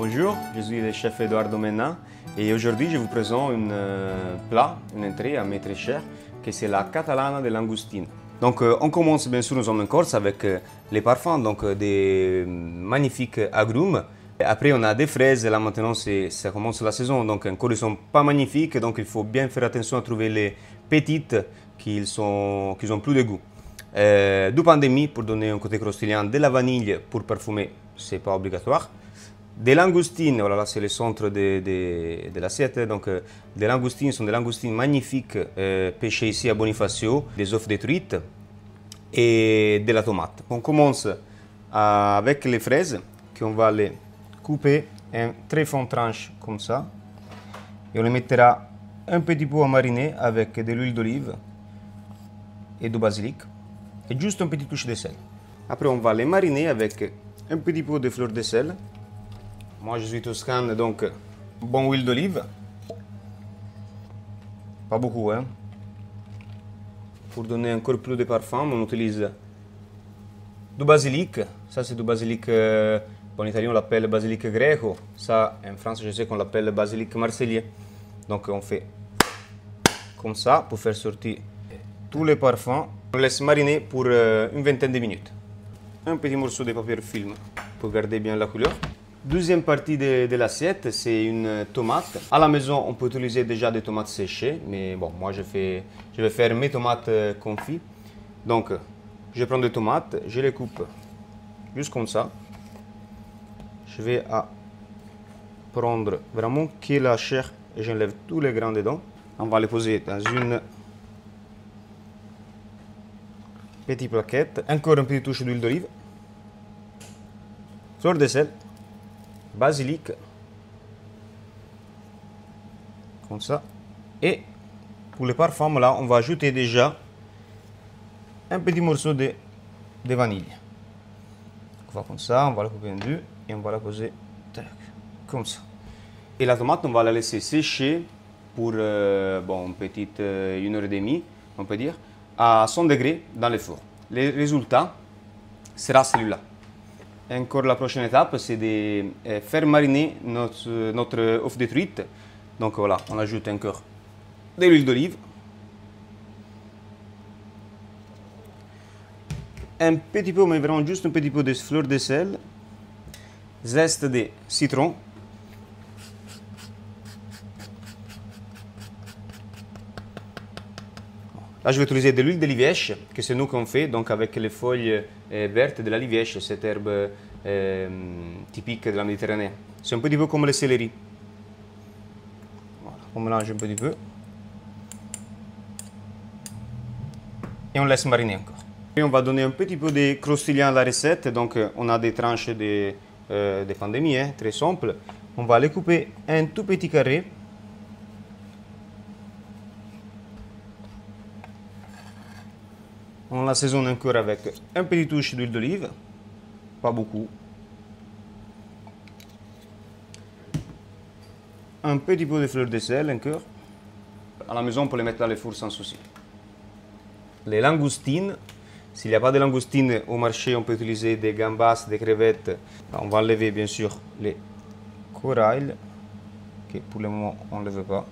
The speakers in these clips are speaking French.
Bonjour, je suis le chef Eduardo Mena et aujourd'hui je vous présente un plat, une entrée à mes très cher, que c'est la catalana de langoustine. Donc on commence bien sûr, nous sommes en Corse avec les parfums, donc des magnifiques agrumes. Après on a des fraises, là maintenant ça commence la saison, donc encore ils sont pas magnifiques, donc il faut bien faire attention à trouver les petites qui ont plus de goût. Du pain de mie pour donner un côté croustillant, de la vanille pour parfumer, c'est pas obligatoire. Des langoustines, voilà, là c'est le centre de l'assiette, donc des langoustines sont des langoustines magnifiques pêchées ici à Bonifacio, des œufs de truite et de la tomate. On commence avec les fraises qu'on va les couper en très fines tranches comme ça et on les mettra un petit peu à mariner avec de l'huile d'olive et du basilic et juste un petit touche de sel. Après on va les mariner avec un petit peu de fleur de sel. Moi je suis toscane, donc bonne huile d'olive. Pas beaucoup, hein. Pour donner encore plus de parfum, on utilise du basilic. Ça c'est du basilic, en italien on l'appelle basilic greco. Ça en France je sais qu'on l'appelle basilic marseillais. Donc on fait comme ça pour faire sortir tous les parfums. On laisse mariner pour une vingtaine de minutes. Un petit morceau de papier film pour garder bien la couleur. Deuxième partie de l'assiette, c'est une tomate. À la maison, on peut utiliser déjà des tomates séchées, mais bon, moi je vais faire mes tomates confites. Donc, je prends des tomates, je les coupe juste comme ça. Je vais prendre vraiment que la chair et j'enlève tous les grains dedans. On va les poser dans une petite plaquette. Encore une petite touche d'huile d'olive, fleur de sel, basilic, comme ça. Et pour les parfums, là, on va ajouter déjà un petit morceau de vanille. On va comme ça, on va la couper en deux et on va la poser comme ça. Et la tomate, on va la laisser sécher pour bon, une petite 1h30, on peut dire, à 100 degrés dans le four. Le résultat sera celui-là. Encore la prochaine étape, c'est de faire mariner notre œuf de truite. Donc voilà, on ajoute encore de l'huile d'olive, un petit peu, mais vraiment juste un petit peu de fleur de sel, zeste de citron, là je vais utiliser de l'huile de liège, que c'est nous qu'on fait, donc avec les feuilles vertes de la liège, cette herbe typique de la Méditerranée. C'est un petit peu comme le céleri. Voilà, on mélange un petit peu. Et on laisse mariner encore. Et on va donner un petit peu de croustillant à la recette, donc on a des tranches de pain de mie, hein, très simple. On va les couper en tout petit carré. On l'assaisonne encore avec un petit touche d'huile d'olive, pas beaucoup. Un petit peu de fleur de sel encore. À la maison, on peut les mettre dans le four sans souci. Les langoustines, s'il n'y a pas de langoustines au marché, on peut utiliser des gambas, des crevettes. On va enlever bien sûr les corail, que pour le moment on ne le veut pas.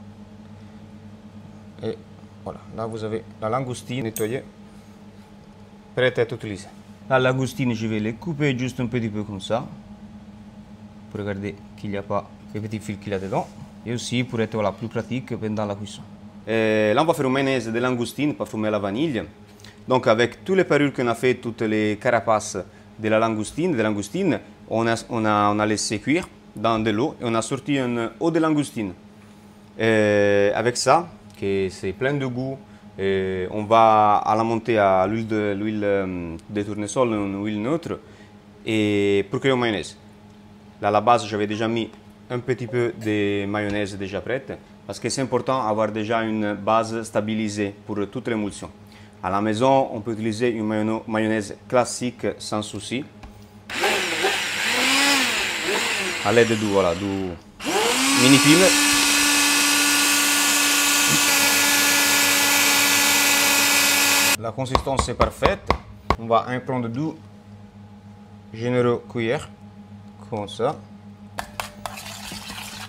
Et voilà, là vous avez la langoustine nettoyée, prête à être utilisée. La langoustine, je vais les couper juste un petit peu comme ça, pour regarder qu'il n'y a pas les petits fils qu'il y a dedans, et aussi pour être voilà, plus pratique pendant la cuisson. Là on va faire une mayonnaise de langoustine parfumée à la vanille. Donc avec toutes les parures qu'on a fait, toutes les carapaces de la langoustine, on a laissé cuire dans de l'eau et on a sorti un eau de langoustine. Avec ça, que c'est plein de goût, on va la monter à l'huile de tournesol, une huile neutre, et pour créer une mayonnaise. Là, à la base, j'avais déjà mis un petit peu de mayonnaise déjà prête, parce que c'est important d'avoir déjà une base stabilisée pour toute l'émulsion. À la maison, on peut utiliser une mayonnaise classique sans souci, à l'aide du mini pile. La consistance est parfaite. On va en prendre deux généreux cuillères, comme ça.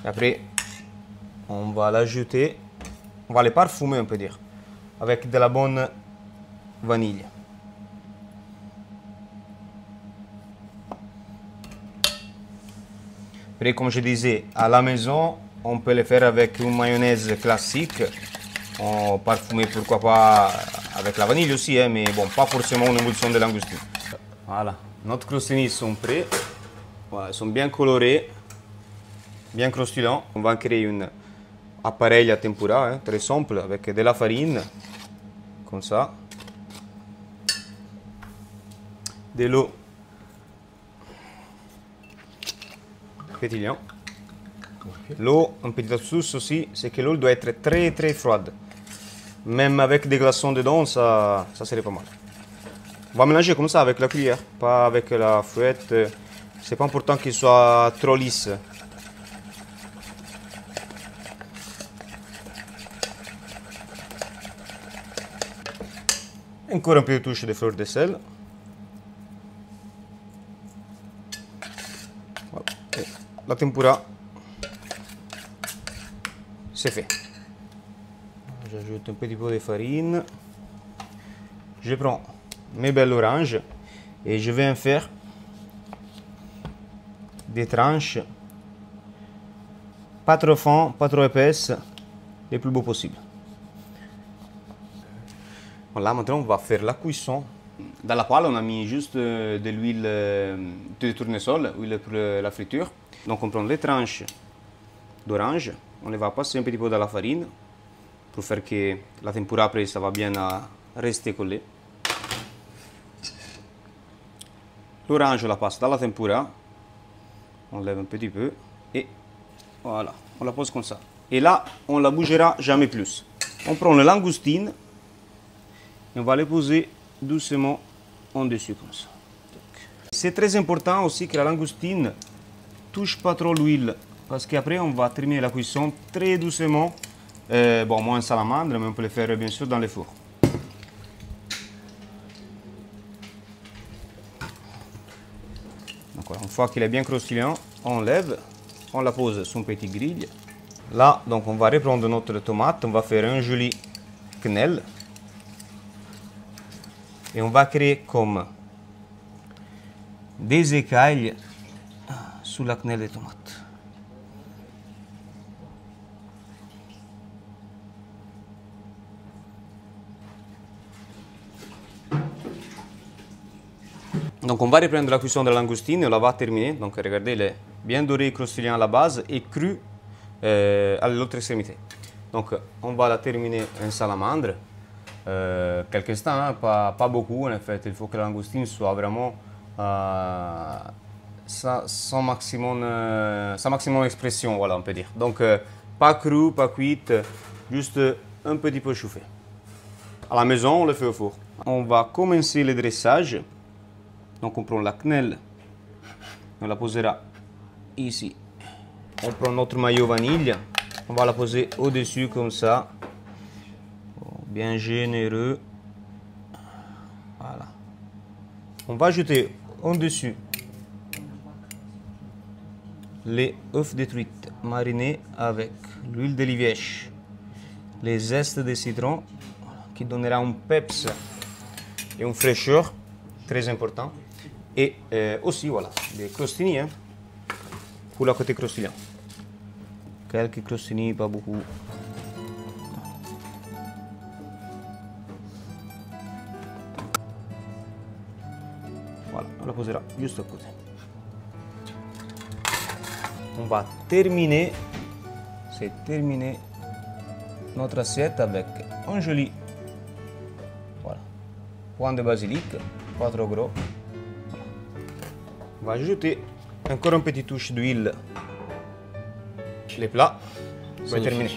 Et après, on va l'ajouter, on va les parfumer, on peut dire, avec de la bonne vanille. Après, comme je disais, à la maison, on peut le faire avec une mayonnaise classique. On parfumé, pourquoi pas, avec la vanille aussi, hein, mais bon, pas forcément une émulsion de langoustine. Voilà, notre crostini sont prêts. Voilà, ils sont bien colorés, bien croustillants. On va créer un appareil à tempura, hein, très simple, avec de la farine, comme ça, de l'eau pétillant. L'eau, une petite astuce aussi, c'est que l'eau doit être très très froide. Même avec des glaçons dedans, ça serait pas mal. On va mélanger comme ça avec la cuillère, pas avec la fouette. C'est pas important qu'il soit trop lisse. Encore un peu de touche de fleur de sel. Voilà. Et la tempura, c'est fait. J'ajoute un petit peu de farine. Je prends mes belles oranges et je vais en faire des tranches pas trop fins, pas trop épaisses, les plus beaux possible. Voilà, maintenant on va faire la cuisson. Dans la poêle, on a mis juste de l'huile de tournesol, huile pour la friture. Donc on prend les tranches d'orange, on les va passer un petit peu dans la farine pour faire que la tempura après ça va bien rester collé. L'orange on la passe dans la tempura, on lève un petit peu et voilà, on la pose comme ça. Et là, on la bougera jamais plus. On prend les langoustines et on va les poser doucement en dessus comme ça. C'est très important aussi que la langoustine touche pas trop l'huile parce qu'après on va terminer la cuisson très doucement. Bon, moins salamandre, mais on peut le faire bien sûr dans le four. Donc voilà, une fois qu'il est bien croustillant, on enlève, on la pose sur une petite grille. Là, donc on va reprendre notre tomate, on va faire un joli quenelle. Et on va créer comme des écailles sous la quenelle de tomate. Donc on va reprendre la cuisson de la langoustine et on la va terminer. Donc regardez, il est bien doré et croustillant à la base et cru à l'autre extrémité. Donc on va la terminer en salamandre. Quelques instants, hein, pas beaucoup en fait. Il faut que la langoustine soit vraiment son maximum expression, voilà, on peut dire. Donc pas cru, pas cuite, juste un petit peu chauffé. À la maison, on le fait au four. On va commencer le dressage. Donc on prend la quenelle, on la posera ici. On prend notre maillot vanille, on va la poser au-dessus comme ça. Bien généreux. Voilà. On va ajouter au-dessus les œufs de truite marinés avec l'huile de liège, les zestes de citron qui donnera un peps et une fraîcheur très important. Et aussi voilà, des crostini hein, pour le côté croustillant. Quelques crostini, pas beaucoup. Voilà, on la posera juste à côté. On va terminer, c'est terminé notre assiette avec un joli voilà, point de basilic, pas trop gros. On va ajouter encore une petite touche d'huile. Les plats, c'est terminé.